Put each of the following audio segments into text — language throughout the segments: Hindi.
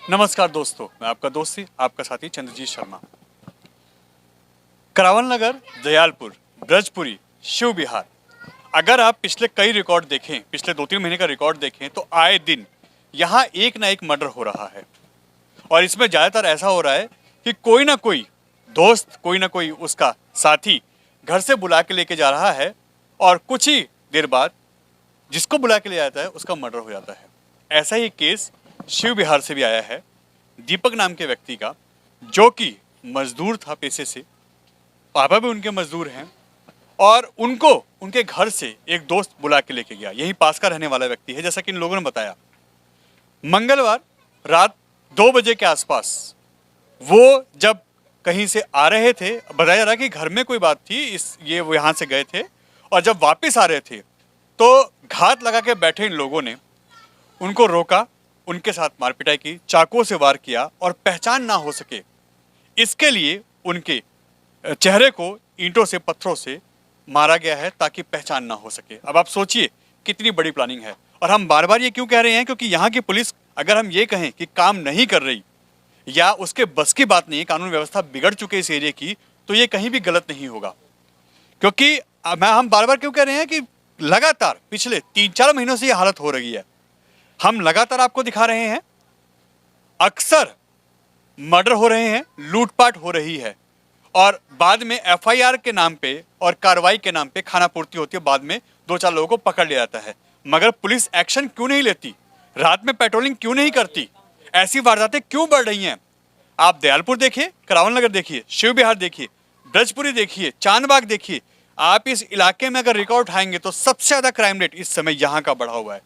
नमस्कार दोस्तों, मैं आपका दोस्ती आपका साथी चंद्रजीत शर्मा। करावल नगर, दयालपुर, ब्रजपुरी, शिव विहार। अगर आप पिछले कई रिकॉर्ड देखें, पिछले 2-3 महीने का रिकॉर्ड देखें तो आए दिन यहाँ एक ना एक मर्डर हो रहा है। और इसमें ज़्यादातर ऐसा हो रहा है कि कोई ना कोई दोस्त, कोई ना कोई उसका साथी घर से बुला के लेके जा रहा है और कुछ ही देर बाद जिसको बुला के ले जाता है उसका मर्डर हो जाता है। ऐसा ही केस शिव विहार से भी आया है, दीपक नाम के व्यक्ति का, जो कि मजदूर था पेशे से, पापा भी उनके मजदूर हैं और उनको उनके घर से एक दोस्त बुला के लेके गया। यही पास का रहने वाला व्यक्ति है, जैसा कि इन लोगों ने बताया। मंगलवार रात 2 बजे के आसपास वो जब कहीं से आ रहे थे, बताया जा रहा कि घर में कोई बात थी, ये वो यहाँ से गए थे और जब वापस आ रहे थे तो घात लगा के बैठे इन लोगों ने उनको रोका, उनके साथ मार पिटाई की, चाकुओं से वार किया और पहचान ना हो सके इसके लिए उनके चेहरे को ईंटों से, पत्थरों से मारा गया है ताकि पहचान ना हो सके। अब आप सोचिए कितनी बड़ी प्लानिंग है। और हम बार बार ये क्यों कह रहे हैं, क्योंकि यहाँ की पुलिस, अगर हम ये कहें कि काम नहीं कर रही या उसके बस की बात नहीं है, कानून व्यवस्था बिगड़ चुके इस एरिया की, तो ये कहीं भी गलत नहीं होगा। क्योंकि हम बार बार क्यों कह रहे हैं कि लगातार पिछले 3-4 महीनों से ये हालत हो रही है। हम लगातार आपको दिखा रहे हैं, अक्सर मर्डर हो रहे हैं, लूटपाट हो रही है और बाद में एफआईआर के नाम पे और कार्रवाई के नाम पे खाना पूर्ति होती है, बाद में 2-4 लोगों को पकड़ लिया जाता है। मगर पुलिस एक्शन क्यों नहीं लेती? रात में पेट्रोलिंग क्यों नहीं करती? ऐसी वारदातें क्यों बढ़ रही हैं? आप दयालपुर देखिए, करावल नगर देखिए, शिव विहार देखिए, ब्रजपुरी देखिए, चांदबाग देखिए। आप इस इलाके में अगर रिकॉर्ड उठाएंगे तो सबसे ज्यादा क्राइम रेट इस समय यहाँ का बढ़ा हुआ है।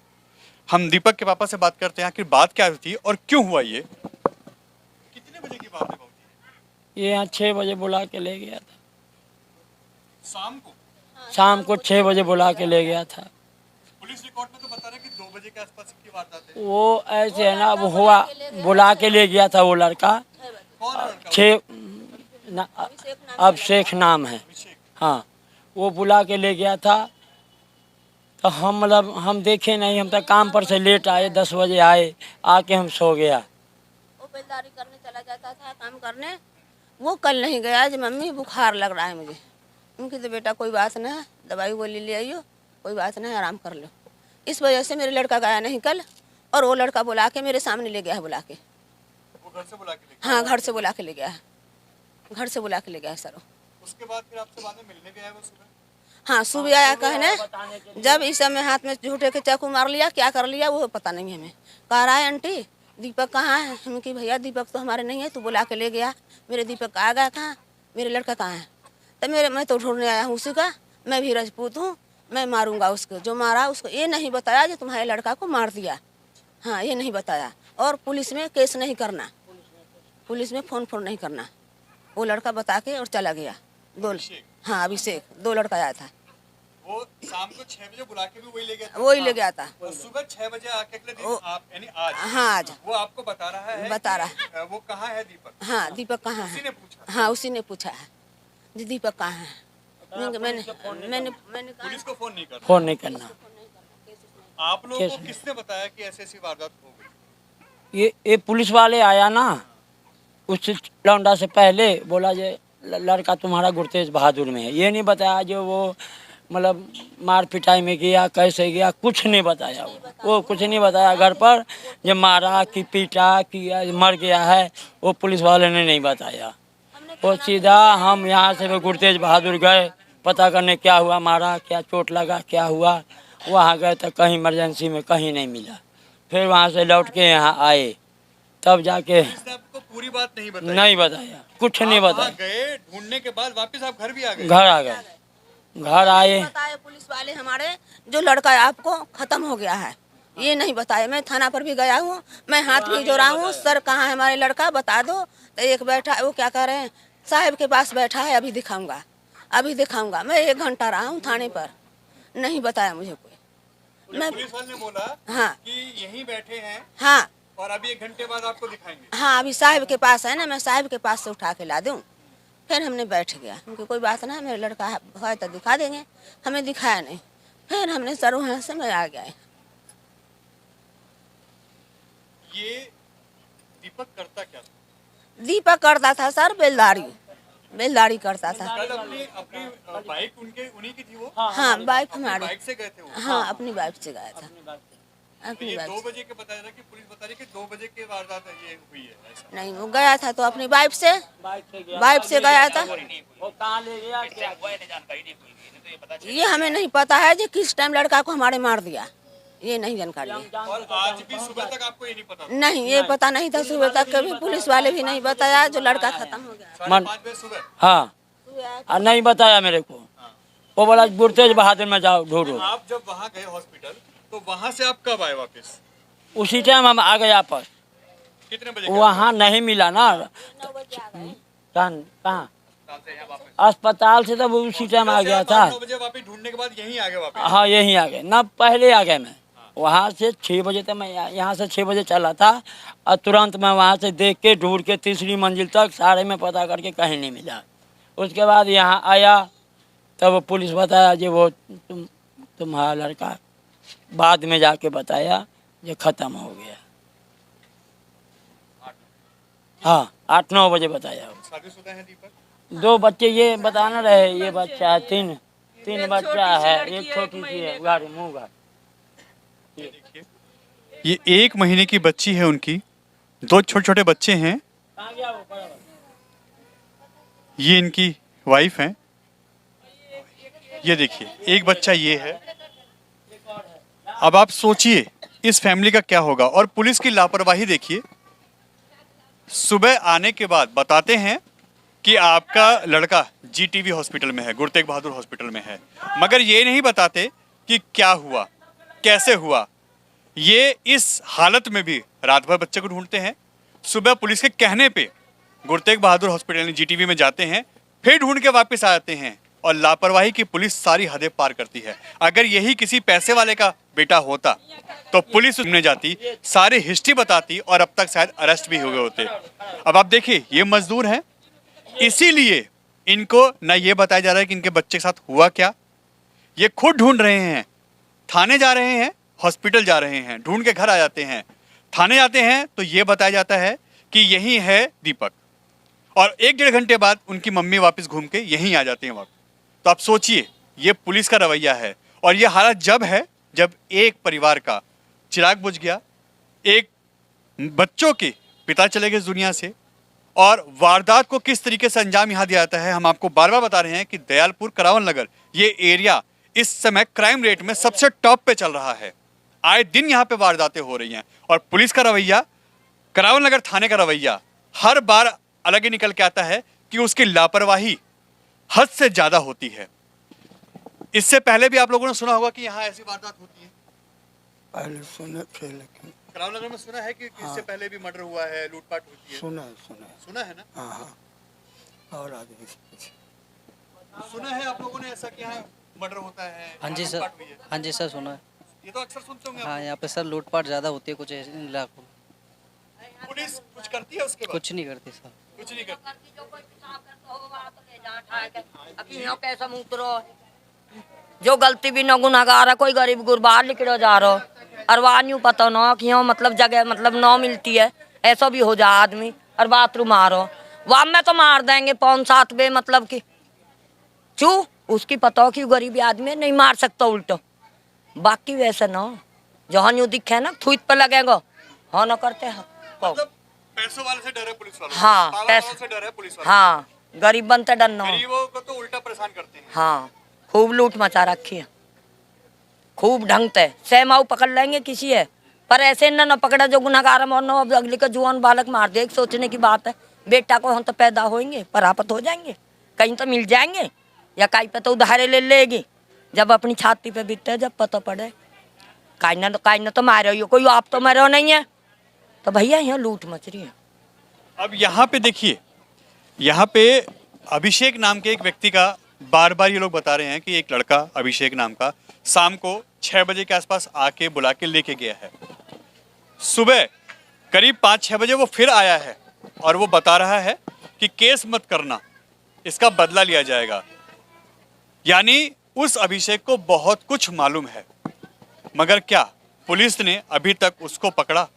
हम दीपक के पापा से बात करते हैं, आखिर बात क्या थी और क्यों हुआ ये? कितने बजे की बात है बाबूजी? ये यहाँ 6 बजे बुला के ले गया था। शाम को? शाम को 6 बजे बुला के ले गया था। पुलिस रिकॉर्ड में तो बता रहा है कि 2 बजे के आसपास की वारदात है। वो ऐसे है ना, वो हुआ बुला के ले गया था वो लड़का। कौन लड़का? 6 अभिषेक नाम है। हाँ, वो बुला के ले गया था तो हम देखे नहीं, हम तो काम पर से लेट आए, 10 बजे आए, आके हम सो गया। वो बेलदारी करने चला जाता था, काम करने। वो कल नहीं गया जी, मम्मी बुखार लग रहा है मुझे। उनकी तो बेटा कोई बात ना है, दवाई गोली ले आइयो, कोई बात नहीं, आराम कर लो। इस वजह से मेरे लड़का गया नहीं कल, और वो लड़का बुला के मेरे सामने ले गया है, बुला के। वो घर से बुला के ले गया? हाँ, घर से बुला के ले गया है, घर से बुला के ले गया है सर। उसके बाद फिर आपसे बाद में मिलने गया है वो सुबह? हाँ, सुबह आया कहने, जब इस समय हाथ में झूठे के चाकू मार लिया, क्या कर लिया वो पता नहीं हमें। कह रहा है आंटी दीपक कहाँ है? हम कि भैया दीपक तो हमारे नहीं है, तू बुला के ले गया। मेरे दीपक आ गया कहाँ, मेरे लड़का कहाँ है? तो मैं तो ढूंढने आया हूँ उसी का, मैं भी राजपूत हूँ, मैं मारूंगा उसको, जो मारा उसको। ये नहीं बताया जो तुम्हारे लड़का को मार दिया। हाँ, ये नहीं बताया। और पुलिस में केस नहीं करना, पुलिस में फ़ोन नहीं करना। वो लड़का बता के और चला गया। हाँ, अभिषेक, 2 लड़का आया था। वो शाम को 6 बजे बुला के भी वही ले गया था? वही ले गया था। और सुबह 6 बजे आके अगले दिन आप, यानी आज? हाँ, आज वो आपको बता रहा है, बता रहा है वो कहाँ है दीपक? हाँ, दीपक कहाँ है? उसी ने पूछा? हाँ, उसी ने पूछा है जी दीपक कहाँ है। मैंने पुलिस को फोन नहीं करना? फोन नहीं करना। आप लोगों को किसने बताया कि ऐसी ऐसी वारदात हो गई? ये पुलिस वाले आया ना, उस लौंडा से पहले बोला जे लड़का तुम्हारा गुरतेज बहादुर में है। ये नहीं बताया जो वो मतलब मार पिटाई में गया, कैसे गया, कुछ नहीं बताया। वो कुछ नहीं बताया घर पर, जो मारा कि पीटा कि मर गया है, वो पुलिस वाले ने नहीं बताया। वो सीधा हम यहाँ से गुरतेज बहादुर गए पता करने क्या हुआ, मारा क्या, चोट लगा, क्या हुआ। वहाँ गए तो कहीं इमरजेंसी में कहीं नहीं मिला। फिर वहाँ से लौट के यहाँ आए, तब जाके आपको पूरी बात नहीं बताई? नहीं बताया, कुछ नहीं बताया। गए ढूंढने के बाद वापस आप घर भी आ गए? घर आ गए, घर आए। बताए पुलिस वाले हमारे, जो लड़का आपको खत्म हो गया है, ये नहीं बताया। मैं थाना पर भी गया हूँ, मैं हाथ भी जोड़ा हूँ, सर कहाँ है हमारे लड़का, बता दो। तो एक बैठा है, वो क्या कह रहे हैं, साहब के पास बैठा है, अभी दिखाऊंगा, अभी दिखाऊंगा। मैं 1 घंटा रहा हूँ थाने पर, नहीं बताया मुझे कोई। मैं पुलिस वाले ने बोला हाँ कि यहीं बैठे हैं, हाँ, और अभी 1 घंटे बाद आपको दिखाएंगे। हाँ, अभी साहब के पास है ना, मैं साहब के पास से उठा के ला दूँ। फिर हमने बैठ गया, क्योंकि कोई बात ना, मेरे लड़का है तो दिखा देंगे। हमें दिखाया नहीं, फिर हमने सर वहाँ से मैं आ गया। ये दीपक करता क्या था? दीपक करता था सर बेलदारी करता था। कल अपनी अपनी बाइक उन्हीं की थी वो? हाँ बाइक हमारी। बाइक से गए थे वो? हाँ अपनी बाइक से गया था। तो अपनी ये बाइक 2 बजे के बताया था कि पुलिस बता रही है कि 2 बजे के वारदात ये हुई है ऐसा? से। नहीं वो गया था तो अपनी बाइक से गया था। वो कहाँ ले गया क्या? ये हमें नहीं पता है जो किस टाइम लड़का को हमारे मार दिया, ये नहीं जानकारी है। और आज भी सुबह तक आपको ये नहीं पता था? नहीं ये पता नहीं था सुबह तक, कभी पुलिस वाले भी नहीं बताया जो लड़का खत्म हो गया। 5:30 बजे सुबह? हाँ और नहीं बताया मेरे को। वो बोला गुरतेज बहादुर में जाओ ढूंढो। आप जब वहाँ गए हॉस्पिटल तो वहाँ से आप कब आए वापस? उसी टाइम हम आ गए आपस। कितने बजे? वहाँ नहीं मिला ना। कहाँ? अस्पताल से तब उसी टाइम आ गया था। 9 बजे वापस ढूंढने के बाद यहीं आ गए वापस? हाँ यहीं आ गए ना, पहले आ गए मैं। वहाँ से 6 बजे तक मैं यहाँ से 6 बजे चला था और तुरंत मैं वहाँ से देख के ढूंढ के तीसरी मंजिल तक सारे में पता करके कहीं नहीं मिला। उसके बाद यहाँ आया तब पुलिस बताया जी वो तुम्हारा लड़का, बाद में जाके बताया ये ख़त्म हो गया। हाँ 8-9 बजे बताया। शादीशुदा है दीपक? 2 बच्चे ये बताना रहे, ये बच्चा है, तीन बच्चा है, एक छोटी सी है गाड़ी मुँह गाड़ी। ये देखिए, ये 1 महीने की बच्ची है उनकी, 2 छोटे छोटे बच्चे हैं। ये इनकी वाइफ है। ये देखिए एक बच्चा ये है। अब आप सोचिए इस फैमिली का क्या होगा। और पुलिस की लापरवाही देखिए, सुबह आने के बाद बताते हैं कि आपका लड़का जीटीवी हॉस्पिटल में है, गुरु तेग बहादुर हॉस्पिटल में है, मगर ये नहीं बताते कि क्या हुआ, कैसे हुआ। ये इस हालत में भी रात भर बच्चे को ढूंढते हैं। सुबह पुलिस के कहने पे गुरु तेग बहादुर हॉस्पिटल यानी जीटीवी में जाते हैं, फिर ढूंढ के वापस आ जाते हैं। और लापरवाही की पुलिस सारी हदें पार करती है। अगर यही किसी पैसे वाले का बेटा होता तो पुलिस सुनने जाती, सारी हिस्ट्री बताती और अब तक शायद अरेस्ट भी हो गए होते। अब आप देखिए ये मजदूर हैं, इसीलिए इनको ना ये बताया जा रहा है कि इनके बच्चे के साथ हुआ क्या। ये खुद ढूंढ रहे हैं, थाने जा रहे हैं, हॉस्पिटल जा रहे हैं, ढूंढ के घर आ जाते हैं। थाने जाते हैं तो ये बताया जाता है कि यही है दीपक, और 1-1.5 घंटे बाद उनकी मम्मी वापस घूम के यहीं आ जाती हैं वापस। तो आप सोचिए ये पुलिस का रवैया है। और ये हालत जब है जब एक परिवार का चिराग बुझ गया, एक बच्चों के पिता चले गए इस दुनिया से, और वारदात को किस तरीके से अंजाम यहाँ दिया जाता है। हम आपको बार बार बता रहे हैं कि दयालपुर करावन नगर ये एरिया इस समय क्राइम रेट में सबसे टॉप पे चल रहा है। आए दिन यहाँ पे वारदातें हो रही हैं और पुलिस का रवैया, करावन नगर थाने का रवैया हर बार अलग ही निकल के आता है कि उसकी लापरवाही हद से ज्यादा होती है। इससे पहले भी आप लोगों ने सुना होगा कि यहाँ ऐसी वारदात होती है। पहले सुने थे लेकिन करावन नगर में सुना है कि इससे पहले भी मर्डर हुआ है, लूटपाट होती है। सुना है ना? हाँ और आगे सुना है आप लोगों ने ऐसा कि यहाँ मर्डर होता है? हाँ जी सर, हाँ जी सर सुना है। ये तो अक्सर सुनते होंगे। हाँ यहाँ पे सर लूटपाट ज़्यादा होती है कुछ ऐसे इलाकों में। पुलिस कुछ करती है उसके बाद? कुछ नहीं करती सर। कुछ नहीं करती। कैसा मुंह जो गलती भी न गुनाहगार है, कोई गरीब गुरबार निकलो जा रहा और वहाँ नहीं पता न कि मतलब जगह मतलब न मिलती है, ऐसा भी हो जा आदमी और बाथरूम आ रहा वहाँ में तो मार देंगे 5-7 बे, मतलब कि चू उसकी पता हो कि गरीबी आदमी नहीं मार सकता उल्टो। बाकी वैसे न जहाँ यूँ दिखे ना थूत पे लगेगा, हाँ न करते हैं। मतलब पैसों वाले से डर है पुलिस वालों, हाँ, पावर पैसे- वालों से डर है पुलिस वालों। हाँ गरीब बनते डरना। गरीबों को तो उल्टा परेशान करते हैं। हाँ खूब लूट मचा रखी है, खूब ढंग से सहमाऊ पकड़ लेंगे किसी है, पर ऐसे न पकड़ा जो गुनाहगार मरना। अब अगले का जुआन बालक मार दे, एक सोचने की बात है। बेटा को हम तो पैदा होंगे, परापत हो जाएंगे, कहीं तो मिल जाएंगे या कहीं पे तो उधारे ले लेगी। जब अपनी छाती पे बीतते जब पता पड़े काई न तो मारे हो, कोई आप तो मरो नहीं है, तो भैया यहाँ लूट मच रही है। अब यहाँ पे देखिए, यहाँ पे अभिषेक नाम के एक व्यक्ति का बार बार ये लोग बता रहे हैं कि एक लड़का अभिषेक नाम का शाम को 6 बजे के आसपास आके बुला के लेके गया है। सुबह करीब 5-6 बजे वो फिर आया है और वो बता रहा है कि केस मत करना, इसका बदला लिया जाएगा। यानी उस अभिषेक को बहुत कुछ मालूम है, मगर क्या पुलिस ने अभी तक उसको पकड़ा,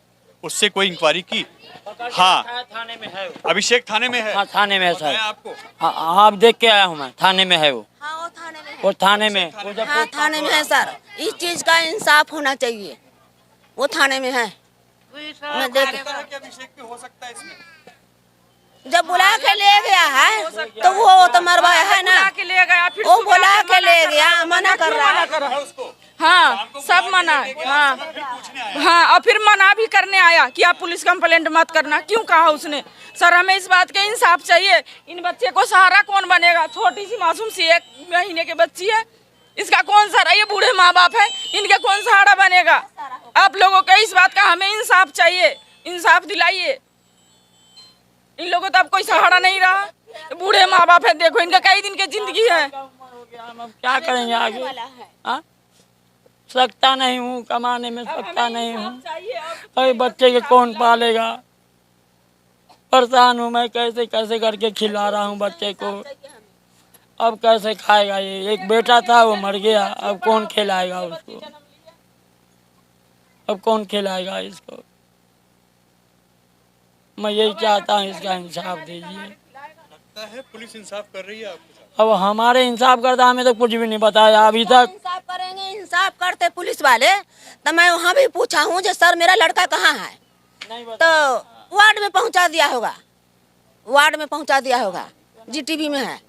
उससे कोई इंक्वायरी की? हाँ थाने में है वो। अभिषेक थाने में है। हाँ थाने में है बताया सर। आपको? हाँ हाँ, अब देख के आया हूँ मैं, थाने में है वो। हाँ वो थाने में है। वो थाने में, वो जब हाँ थाने में है सर। इस चीज का इंसाफ होना चाहिए। वो थाने में है। मैं देख कि अभिषेक पे हो सकता है इसमें। जब बुला के ले गया है तो वो तो मरवाया है ना। के ले गया फिर वो सुबह बुला के के ले गया, मना कर रहा है। है उसको हाँ सब मना। हाँ हाँ और फिर मना भी करने आया कि आप पुलिस कंप्लेंट मत करना। क्यों कहा उसने? सर हमें इस बात का इंसाफ चाहिए। इन बच्चे को सहारा कौन बनेगा? छोटी सी मासूम सी 1 महीने की बच्ची है, इसका कौन सहारा? ये बूढ़े माँ बाप है, इनके कौन सहारा बनेगा? आप लोगों का इस बात का हमें इंसाफ चाहिए, इंसाफ दिलाइए। इन लोगों तो अब कोई सहारा नहीं रहा, बूढ़े माँ बाप है, देखो इनका कई दिन की जिंदगी है। हम अब क्या करेंगे आगे? हाँ सकता नहीं हूँ, कमाने में सकता नहीं हूँ। अरे बच्चे के कौन पालेगा? परेशान हूँ मैं, कैसे कैसे करके खिला रहा हूँ बच्चे को। अब कैसे खाएगा ये? एक बेटा था वो मर गया, अब कौन खिलाएगा उसको? अब कौन खिलाएगा इसको? मैं यही चाहता हूँ, इसका इंसाफ दीजिए। लगता है पुलिस इंसाफ कर रही है आपके साथ। अब हमारे इंसाफ करता, हमें तो कुछ भी नहीं बताया अभी तक। इंसाफ करेंगे, इंसाफ करते पुलिस वाले। तो मैं वहाँ भी पूछा हूँ जो सर मेरा लड़का कहाँ है, तो वार्ड में पहुँचा दिया होगा, वार्ड में पहुँचा दिया होगा, जीटीवी में है।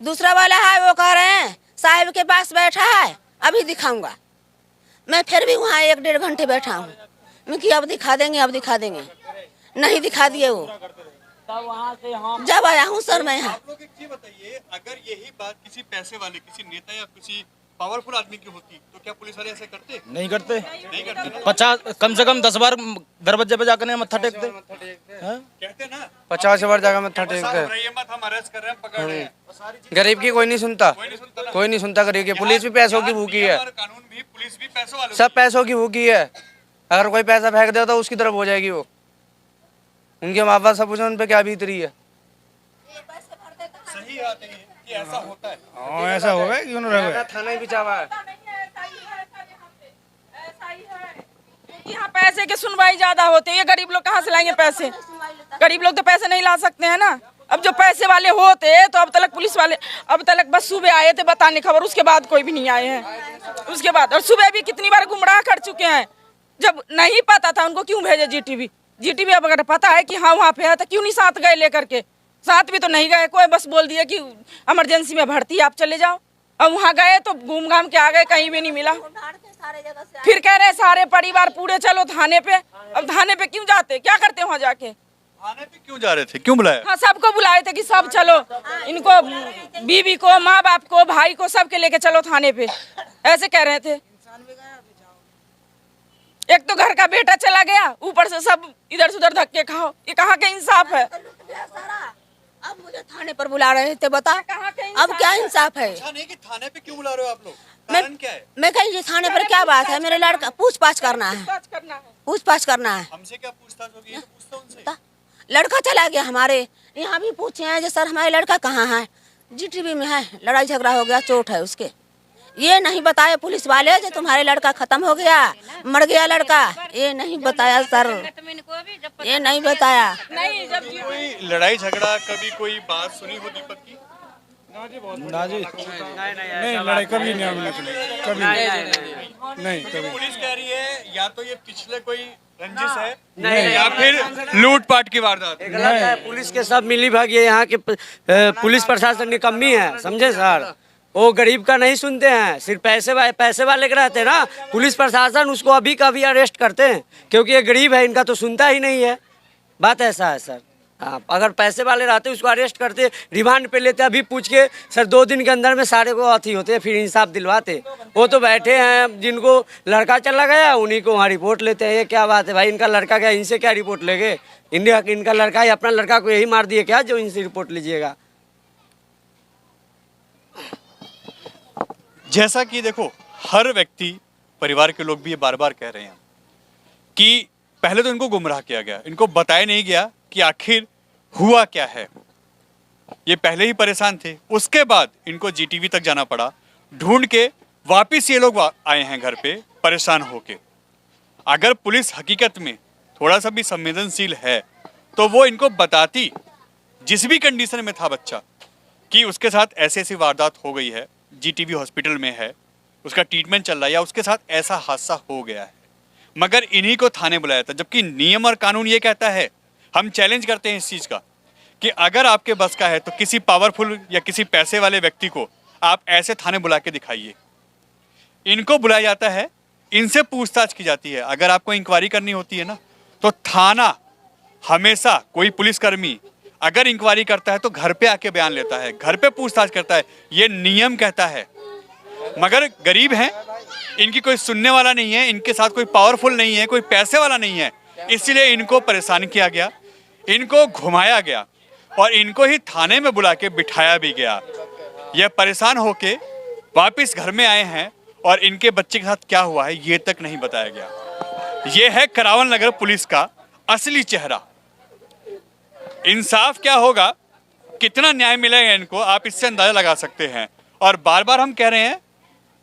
दूसरा वाला है वो कह रहे हैं साहिब के पास बैठा है, अभी दिखाऊंगा। मैं फिर भी वहाँ 1-1.5 घंटे बैठा हूँ। मैं कि अब दिखा देंगे, अब दिखा देंगे, नहीं दिखा दिए वो। तब वहाँ से हम जब आया हूँ सर मैं यहाँ। आप लोग एक चीज बताइए, अगर यही बात किसी पैसे वाले, किसी नेता या किसी पावरफुल आदमी की होती तो क्या पुलिस वाले ऐसे करते? नहीं करते। नहीं करते। 50 कम से कम 10 बार दरवाजे पे जाकर मत्था टेकते हैं। कहते ना 50 बार जाकर मत्था टेकते हैं। घबराइए मत, हम अरेस्ट कर रहे हैं, पकड़ रहे हैं। गरीब की कोई नहीं सुनता, कोई नहीं सुनता ना। कोई नहीं सुनता गरीब की। पुलिस भी पैसों की भूखी है, और कानून भी, पुलिस भी पैसों वालों सब पैसों की भूखी है। अगर कोई पैसा फेंक दे तो उसकी तरफ हो जाएगी वो। उनके माँ बाप सब पूछो उन पे क्या बीत रही है। सही आते हैं कि ऐसा होता है। हाँ ऐसा हो गया, क्यों रह थाना ही बिछा हुआ है। यहाँ पैसे की सुनवाई ज्यादा होती है, ये गरीब लोग कहाँ से लाएंगे पैसे? गरीब लोग तो पैसे नहीं ला सकते हैं ना। अब जो पैसे वाले होते तो अब तक पुलिस वाले, अब तक बस सुबह आए थे बताने खबर, उसके बाद कोई भी नहीं आए हैं। उसके बाद और सुबह भी कितनी बार गुमराह कर चुके हैं। जब नहीं पता था उनको क्यों भेजे जीटीवी? जीटीवी अब अगर पता है कि हाँ वहाँ पे है तो क्यों नहीं साथ गए लेकर के? साथ भी तो नहीं गए, कोई बस बोल दिया कि इमरजेंसी में भर्ती आप चले जाओ। अब वहाँ गए तो घूम घाम के आ गए, कहीं भी नहीं मिला। फिर कह रहे सारे परिवार पूरे चलो थाने पे। अब थाने पे क्यों जाते, क्या करते वहाँ जाके? थाने पे क्यों जा रहे थे, क्यों बुलाया? हाँ सबको बुलाए थे कि सब चलो, इनको बीवी को, माँ बाप को, भाई को, सबके लेके चलो थाने पे, ऐसे कह रहे थे। एक तो घर का बेटा चला गया, ऊपर से सब इधर से उधर धक्के खाओ, ये कहाँ का इंसाफ है? अब मुझे थाने पर बुला रहे थे, बता कहाँ का अब क्या इंसाफ है? अच्छा नहीं कि थाने पे क्यों बुला रहे हो आप लोग, कारण क्या है? मैं कही ये थाने पर क्या बात है? मेरे लड़का पूछताछ करना है, बात करना है। पूछताछ करना है। हमसे क्या पूछताछ होगी, ये तो पूछता हूं उनसे। ता- लड़का चला गया हमारे यहाँ भी पूछे हैं जो सर हमारे लड़का कहाँ है? जीटीवी में है, लड़ाई झगड़ा हो गया, चोट है उसके। ये नहीं बताया पुलिस वाले जो तुम्हारे लड़का खत्म हो गया, मर गया लड़का, ये नहीं बताया सर, ये नहीं बताया। नहीं जब कोई लड़ाई झगड़ा, कभी कोई बात सुनी हो दीपक की? ना जी, नहीं लड़ाई कभी नहीं, हमने कभी नहीं कभी। पुलिस कह रही है या तो ये पिछले कोई रंजिश है या फिर लूटपाट की वारदात। गलत है। पुलिस के सब मिली भाग ये यहाँ के पुलिस प्रशासन निकम्मी है, समझे सर? वो गरीब का नहीं सुनते हैं, सिर्फ पैसे वाले के रहते हैं ना। पुलिस प्रशासन उसको अभी का भी अरेस्ट करते हैं क्योंकि ये गरीब है, इनका तो सुनता ही नहीं है। बात ऐसा है सर। हाँ अगर पैसे वाले रहते उसको अरेस्ट करते, रिमांड पे लेते, अभी पूछ के सर 2 दिन के अंदर में सारे को अथी होते, फिर इंसाफ दिलवाते। वो तो बैठे हैं, जिनको लड़का चला गया उन्हीं को वहाँ रिपोर्ट लेते हैं। ये क्या बात है भाई? इनका लड़का गया, इनसे क्या रिपोर्ट लेंगे? इनका लड़का या अपना लड़का को यही मार दिए क्या जो इनसे रिपोर्ट लीजिएगा? जैसा कि देखो, हर व्यक्ति, परिवार के लोग भी ये बार बार कह रहे हैं कि पहले तो इनको गुमराह किया गया, इनको बताया नहीं गया कि आखिर हुआ क्या है। ये पहले ही परेशान थे, उसके बाद इनको जीटीवी तक जाना पड़ा, ढूंढ के वापिस ये लोग आए हैं घर पे परेशान होके। अगर पुलिस हकीकत में थोड़ा सा भी संवेदनशील है तो वो इनको बताती, जिस भी कंडीशन में था बच्चा, कि उसके साथ ऐसी ऐसी वारदात हो गई है, जीटीबी हॉस्पिटल में है, उसका ट्रीटमेंट चल रहा है, या उसके साथ ऐसा हादसा हो गया है, मगर इन्हीं को थाने बुलाया था। जबकि नियम और कानून ये कहता है, हम चैलेंज करते हैं इस चीज़ का, कि अगर आपके बस का है तो किसी पावरफुल या किसी पैसे वाले व्यक्ति को आप ऐसे थाने बुला के दिखाइए। इनको बुलाया जाता है, इनसे पूछताछ की जाती है। अगर आपको इंक्वायरी करनी होती है ना, तो थाना हमेशा, कोई पुलिसकर्मी अगर इंक्वायरी करता है तो घर पे आके बयान लेता है, घर पे पूछताछ करता है, ये नियम कहता है। मगर गरीब हैं, इनकी कोई सुनने वाला नहीं है, इनके साथ कोई पावरफुल नहीं है, कोई पैसे वाला नहीं है, इसलिए इनको परेशान किया गया, इनको घुमाया गया और इनको ही थाने में बुला के बिठाया भी गया। यह परेशान होके वापस घर में आए हैं और इनके बच्चे के साथ क्या हुआ है ये तक नहीं बताया गया। ये है करावल नगर पुलिस का असली चेहरा। इंसाफ क्या होगा, कितना न्याय मिलेगा इनको, आप इससे अंदाजा लगा सकते हैं। और बार बार हम कह रहे हैं,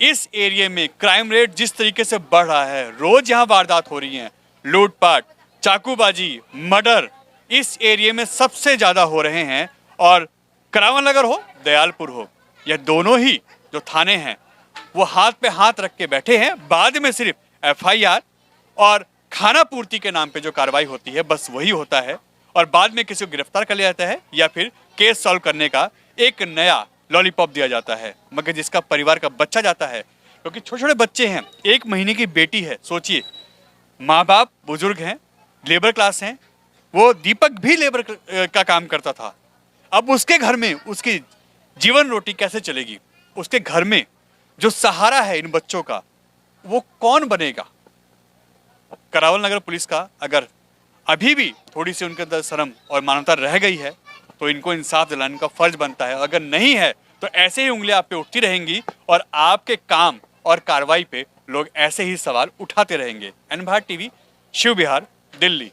इस एरिया में क्राइम रेट जिस तरीके से बढ़ रहा है, रोज यहाँ वारदात हो रही हैं, लूटपाट, चाकूबाजी, मर्डर इस एरिया में सबसे ज्यादा हो रहे हैं। और करावल नगर हो, दयालपुर हो, यह दोनों ही जो थाने हैं वो हाथ पे हाथ रख के बैठे हैं। बाद में सिर्फ FIR और खाना पूर्ति के नाम पे जो कार्रवाई होती है बस वही होता है, और बाद में किसी को गिरफ्तार कर लिया जाता है या फिर केस सॉल्व करने का एक नया लॉलीपॉप दिया जाता है। मगर जिसका परिवार का बच्चा जाता है, क्योंकि छोटे छोटे बच्चे हैं, 1 महीने की बेटी है, सोचिए, माँ बाप बुजुर्ग हैं, लेबर क्लास हैं, वो दीपक भी लेबर का काम करता था। अब उसके घर में उसकी जीवन रोटी कैसे चलेगी? उसके घर में जो सहारा है इन बच्चों का, वो कौन बनेगा? करावल नगर पुलिस का अगर अभी भी थोड़ी सी उनके अंदर शर्म और मानवता रह गई है तो इनको इंसाफ दिलाने का फर्ज बनता है। अगर नहीं है तो ऐसे ही उंगलियां आप पे उठती रहेंगी और आपके काम और कार्रवाई पे लोग ऐसे ही सवाल उठाते रहेंगे। एन भारत टीवी, शिव विहार, दिल्ली।